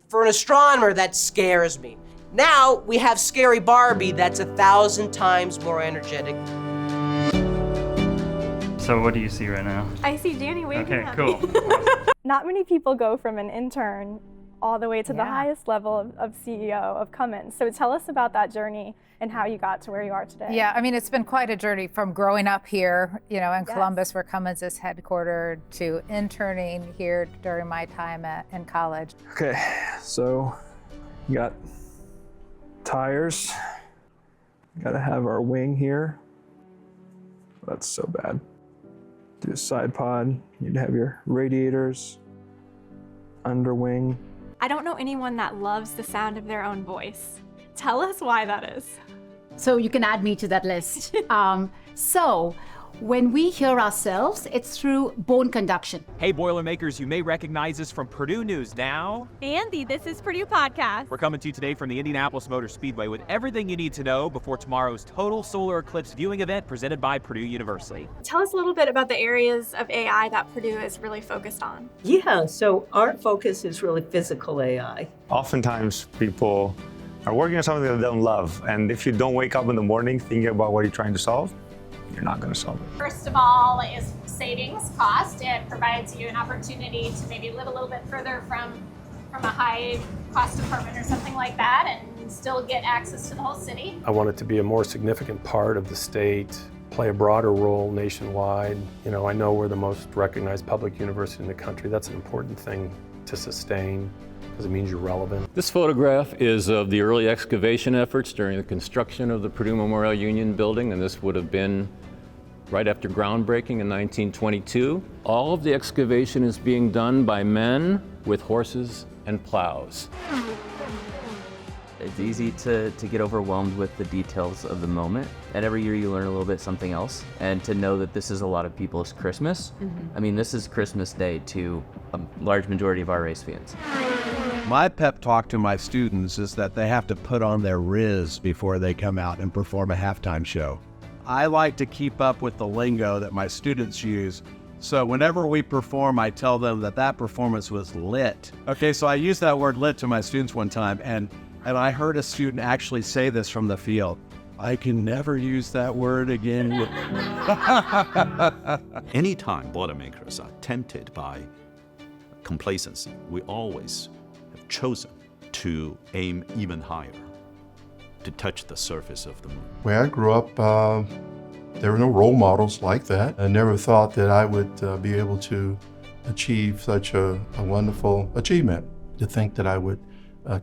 For an astronomer, that scares me. Now we have Scary Barbie that's 1,000 times more energetic. So what do you see right now? I see Danny waving Okay, at cool. me. Not many people go from an intern all the way to the highest level of CEO of Cummins. So tell us about that journey and how you got to where you are today. Yeah, I mean, it's been quite a journey from growing up here, in Columbus, where Cummins is headquartered, to interning here during my time in college. Okay, so you got tires. Gotta have our wing here. That's so bad. Do a side pod. You'd have your radiators, underwing. I don't know anyone that loves the sound of their own voice. Tell us why that is. So you can add me to that list. So when we hear ourselves, it's through bone conduction. Hey, Boilermakers, you may recognize us from Purdue News Now. And the This Is Purdue podcast. We're coming to you today from the Indianapolis Motor Speedway with everything you need to know before tomorrow's total solar eclipse viewing event presented by Purdue University. Tell us a little bit about the areas of AI that Purdue is really focused on. Yeah, so our focus is really physical AI. Oftentimes people are working on something that they don't love, and if you don't wake up in the morning thinking about what you're trying to solve, you're not going to solve it. First of all is savings cost. It provides you an opportunity to maybe live a little bit further from a high cost apartment or something like that and still get access to the whole city. I want it to be a more significant part of the state, play a broader role nationwide. I know we're the most recognized public university in the country. That's an important thing to sustain because it means you're relevant. This photograph is of the early excavation efforts during the construction of the Purdue Memorial Union building, and this would have been right after groundbreaking in 1922. All of the excavation is being done by men with horses and plows. It's easy to get overwhelmed with the details of the moment. And every year you learn a little bit something else. And to know that this is a lot of people's Christmas. I mean, this is Christmas Day to a large majority of our race fans. My pep talk to my students is that they have to put on their Riz before they come out and perform a halftime show. I like to keep up with the lingo that my students use. So whenever we perform, I tell them that performance was lit. Okay, so I used that word lit to my students one time, and I heard a student actually say this from the field. I can never use that word again. Anytime Boilermakers are tempted by complacency, we always have chosen to aim even higher, to touch the surface of the moon. Where I grew up, there were no role models like that. I never thought that I would be able to achieve such a wonderful achievement. To think that I would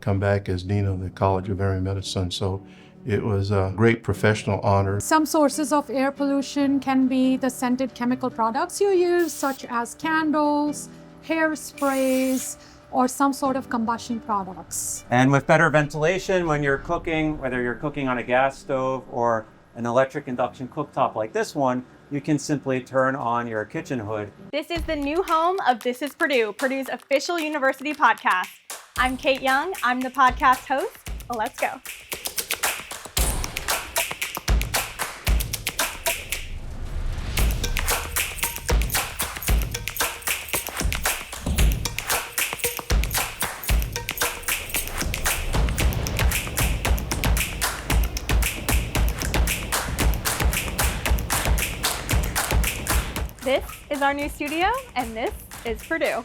come back as Dean of the College of Veterinary Medicine. So it was a great professional honor. Some sources of air pollution can be the scented chemical products you use, such as candles, hairsprays, or some sort of combustion products. And with better ventilation, when you're cooking, whether you're cooking on a gas stove or an electric induction cooktop like this one, you can simply turn on your kitchen hood. This is the new home of This is Purdue, Purdue's official university podcast. I'm Kate Young. I'm the podcast host. Let's go. This is our new studio, and this is Purdue.